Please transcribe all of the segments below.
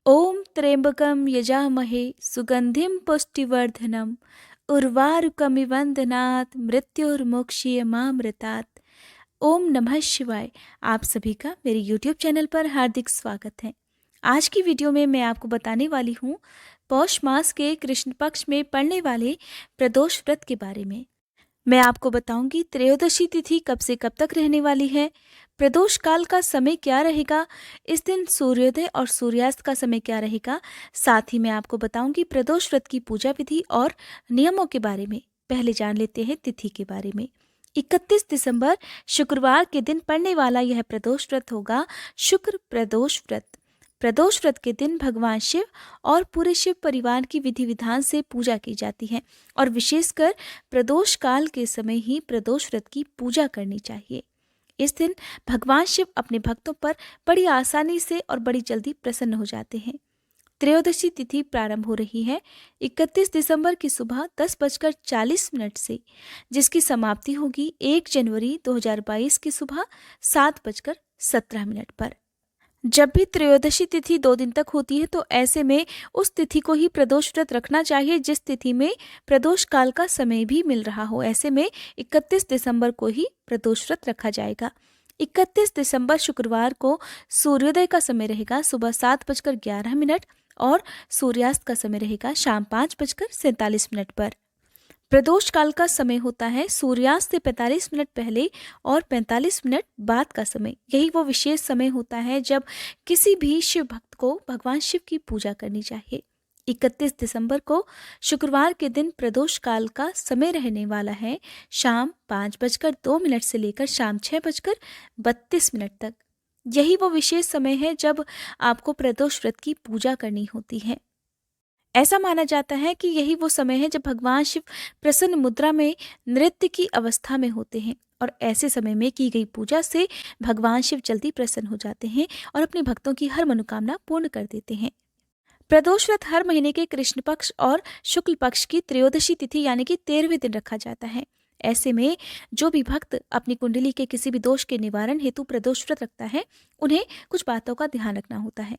ओम त्र्यंबकम यजामहे सुगंधिम पुष्टिवर्धनम उर्वारुकमिव वंदनात् मृत्युर्मुक्षीयमामृतात्। ओम नमः शिवाय। आप सभी का मेरे YouTube चैनल पर हार्दिक स्वागत है। आज की वीडियो में मैं आपको बताने वाली हूँ पौष मास के कृष्ण पक्ष में पड़ने वाले प्रदोष व्रत के बारे में। मैं आपको बताऊंगी त्रयोदशी तिथि कब से कब तक रहने वाली है, प्रदोष काल का समय क्या रहेगा, इस दिन सूर्योदय और सूर्यास्त का समय क्या रहेगा। साथ ही मैं आपको बताऊंगी प्रदोष व्रत की पूजा विधि और नियमों के बारे में। पहले जान लेते हैं तिथि के बारे में। 31 दिसंबर शुक्रवार के दिन पड़ने वाला यह प्रदोष व्रत होगा शुक्र प्रदोष व्रत। प्रदोष व्रत के दिन भगवान शिव और पूरे शिव परिवार की विधि विधान से पूजा की जाती है और विशेषकर प्रदोष काल के समय ही प्रदोष व्रत की पूजा करनी चाहिए। इस दिन भगवान शिव अपने भक्तों पर बड़ी आसानी से और बड़ी जल्दी प्रसन्न हो जाते हैं। त्रयोदशी तिथि प्रारंभ हो रही है 31 दिसंबर की सुबह 10:40 से, जिसकी समाप्ति होगी 1 जनवरी 2022 की सुबह 7:17 पर। जब भी त्रयोदशी तिथि 2 दिन तक होती है तो ऐसे में उस तिथि को ही प्रदोष व्रत रखना चाहिए जिस तिथि में प्रदोष काल का समय भी मिल रहा हो। ऐसे में 31 दिसंबर को ही प्रदोष व्रत रखा जाएगा। 31 दिसंबर शुक्रवार को सूर्योदय का समय रहेगा सुबह 7:11 और सूर्यास्त का समय रहेगा शाम 5:47 पर। प्रदोष काल का समय होता है सूर्यास्त से 45 मिनट पहले और 45 मिनट बाद का समय। यही वो विशेष समय होता है जब किसी भी शिव भक्त को भगवान शिव की पूजा करनी चाहिए। 31 दिसंबर को शुक्रवार के दिन प्रदोष काल का समय रहने वाला है शाम 5:02 से लेकर शाम 6:32 तक। यही वो विशेष समय है जब आपको प्रदोष व्रत की पूजा करनी होती है। ऐसा माना जाता है कि यही वो समय है जब भगवान शिव प्रसन्न मुद्रा में नृत्य की अवस्था में होते हैं और ऐसे समय में की गई पूजा से भगवान शिव जल्दी प्रसन्न हो जाते हैं और अपने भक्तों की हर मनोकामना पूर्ण कर देते हैं। प्रदोष व्रत हर महीने के कृष्ण पक्ष और शुक्ल पक्ष की त्रयोदशी तिथि यानी कि 13वें दिन रखा जाता है। ऐसे में जो भी भक्त अपनी कुंडली के किसी भी दोष के निवारण हेतु प्रदोष व्रत रखता है उन्हें कुछ बातों का ध्यान रखना होता है।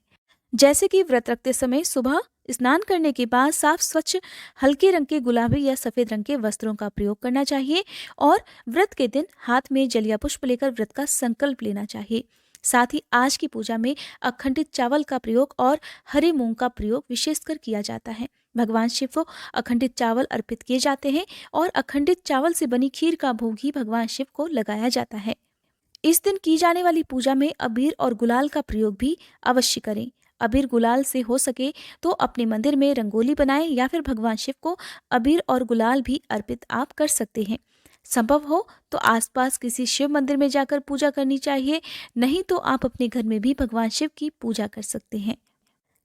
जैसे कि व्रत रखते समय सुबह स्नान करने के बाद साफ स्वच्छ हल्के रंग के गुलाबी या सफेद रंग के वस्त्रों का प्रयोग करना चाहिए और व्रत के दिन हाथ में जल या पुष्प लेकर व्रत का संकल्प लेना चाहिए। साथ ही आज की पूजा में अखंडित चावल का प्रयोग और हरे मूंग का प्रयोग विशेषकर किया जाता है। भगवान शिव को अखंडित चावल अर्पित किए जाते हैं और अखंडित चावल से बनी खीर का भोग ही भगवान शिव को लगाया जाता है। इस दिन की जाने वाली पूजा में अबीर और गुलाल का प्रयोग भी अवश्य करें। अबीर गुलाल से हो सके तो अपने मंदिर में रंगोली बनाएं या फिर भगवान शिव को अबीर और गुलाल भी अर्पित आप कर सकते हैं। संभव हो तो आसपास किसी शिव मंदिर में जाकर पूजा करनी चाहिए, नहीं तो आप अपने घर में भी भगवान शिव की पूजा कर सकते हैं।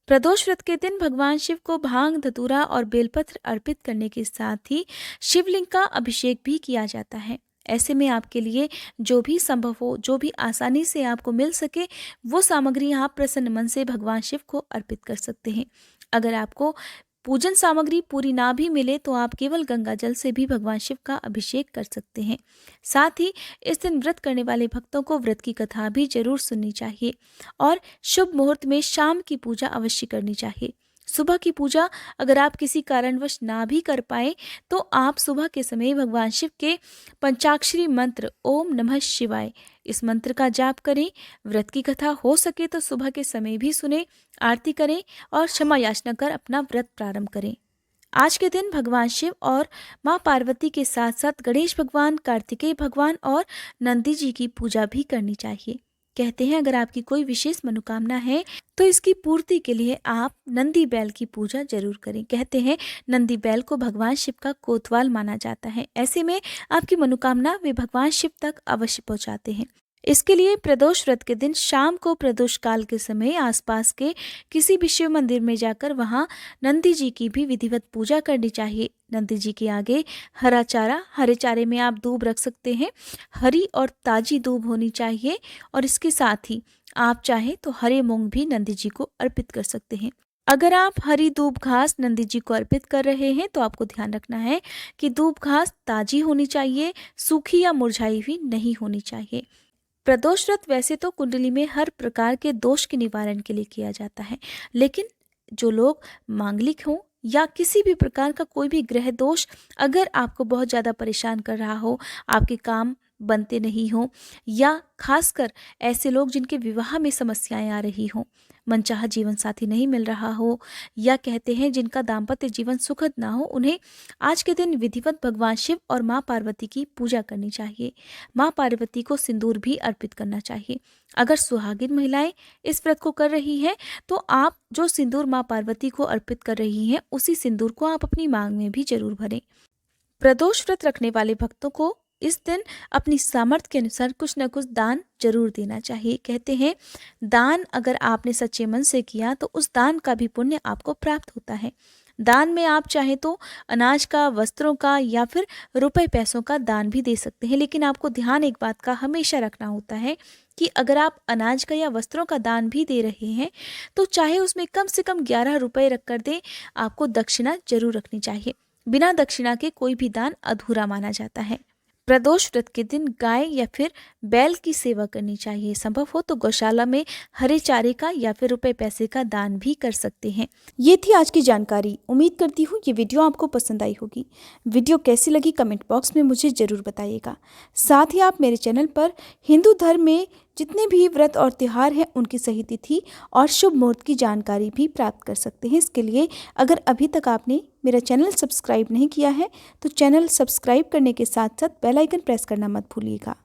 प्रदोष व्रत के दिन भगवान शिव को भांग धतूरा और बेलपत्र अर्पित करने के साथ ही शिवलिंग का अभिषेक भी किया जाता है। ऐसे में आपके लिए जो भी संभव हो, जो भी आसानी से आपको मिल सके, वो सामग्री आप प्रसन्न मन से भगवान शिव को अर्पित कर सकते हैं। अगर आपको पूजन सामग्री पूरी ना भी मिले तो आप केवल गंगा जल से भी भगवान शिव का अभिषेक कर सकते हैं। साथ ही इस दिन व्रत करने वाले भक्तों को व्रत की कथा भी जरूर सुननी चाहिए और शुभ मुहूर्त में शाम की पूजा अवश्य करनी चाहिए। सुबह की पूजा अगर आप किसी कारणवश ना भी कर पाए तो आप सुबह के समय भगवान शिव के पंचाक्षरी मंत्र ओम नमः शिवाय इस मंत्र का जाप करें। व्रत की कथा हो सके तो सुबह के समय भी सुने, आरती करें और क्षमा याचना कर अपना व्रत प्रारंभ करें। आज के दिन भगवान शिव और माँ पार्वती के साथ साथ गणेश भगवान, कार्तिकेय भगवान और नंदी जी की पूजा भी करनी चाहिए। कहते हैं अगर आपकी कोई विशेष मनोकामना है तो इसकी पूर्ति के लिए आप नंदी बैल की पूजा जरूर करें। कहते हैं नंदी बैल को भगवान शिव का कोतवाल माना जाता है। ऐसे में आपकी मनोकामना वे भगवान शिव तक अवश्य पहुंचाते हैं। इसके लिए प्रदोष व्रत के दिन शाम को प्रदोष काल के समय आसपास के किसी भी शिव मंदिर में जाकर वहां नंदी जी की भी विधिवत पूजा करनी चाहिए। नंदी जी के आगे हरा चारा, हरे चारे में आप दूब रख सकते हैं। हरी और ताजी दूब होनी चाहिए और इसके साथ ही आप चाहें तो हरे मूंग भी नंदी जी को अर्पित कर सकते हैं। अगर आप हरी दूब घास नंदी जी को अर्पित कर रहे हैं तो आपको ध्यान रखना है कि दूब घास ताजी होनी चाहिए, सूखी या मुरझाई हुई नहीं होनी चाहिए। प्रदोष व्रत वैसे तो कुंडली में हर प्रकार के दोष के निवारण के लिए किया जाता है, लेकिन जो लोग मांगलिक हों या किसी भी प्रकार का कोई भी ग्रह दोष अगर आपको बहुत ज़्यादा परेशान कर रहा हो, आपके काम बनते नहीं हो, या खासकर ऐसे लोग जिनके विवाह में समस्याएं आ रही हों, मनचाहा जीवन साथी नहीं मिल रहा हो, या कहते हैं जिनका दाम्पत्य जीवन सुखद ना हो, उन्हें आज के दिन विधिवत भगवान शिव और माँ पार्वती की पूजा करनी चाहिए। माँ पार्वती को सिंदूर भी अर्पित करना चाहिए। अगर सुहागिन महिलाएं इस व्रत को कर रही हैं तो आप जो सिंदूर माँ पार्वती को अर्पित कर रही हैं उसी सिंदूर को आप अपनी मांग में भी जरूर भरें। प्रदोष व्रत रखने वाले भक्तों को इस दिन अपनी सामर्थ्य के अनुसार कुछ न कुछ दान जरूर देना चाहिए। कहते हैं दान अगर आपने सच्चे मन से किया तो उस दान का भी पुण्य आपको प्राप्त होता है। दान में आप चाहें तो अनाज का, वस्त्रों का या फिर रुपए पैसों का दान भी दे सकते हैं, लेकिन आपको ध्यान एक बात का हमेशा रखना होता है कि अगर आप अनाज का या वस्त्रों का दान भी दे रहे हैं तो चाहे उसमें कम से कम 11 रुपए रख कर दें, आपको दक्षिणा जरूर रखनी चाहिए। बिना दक्षिणा के कोई भी दान अधूरा माना जाता है। प्रदोष व्रत के दिन गाय या फिर बैल की सेवा करनी चाहिए। संभव हो तो गौशाला में हरे चारे का या फिर रुपए पैसे का दान भी कर सकते हैं। ये थी आज की जानकारी। उम्मीद करती हूँ ये वीडियो आपको पसंद आई होगी। वीडियो कैसी लगी कमेंट बॉक्स में मुझे ज़रूर बताइएगा। साथ ही आप मेरे चैनल पर हिंदू धर्म में जितने भी व्रत और त्योहार हैं उनकी सही तिथि और शुभ मुहूर्त की जानकारी भी प्राप्त कर सकते हैं। इसके लिए अगर अभी तक आपने मेरा चैनल सब्सक्राइब नहीं किया है तो चैनल सब्सक्राइब करने के साथ साथ बेल आइकन प्रेस करना मत भूलिएगा।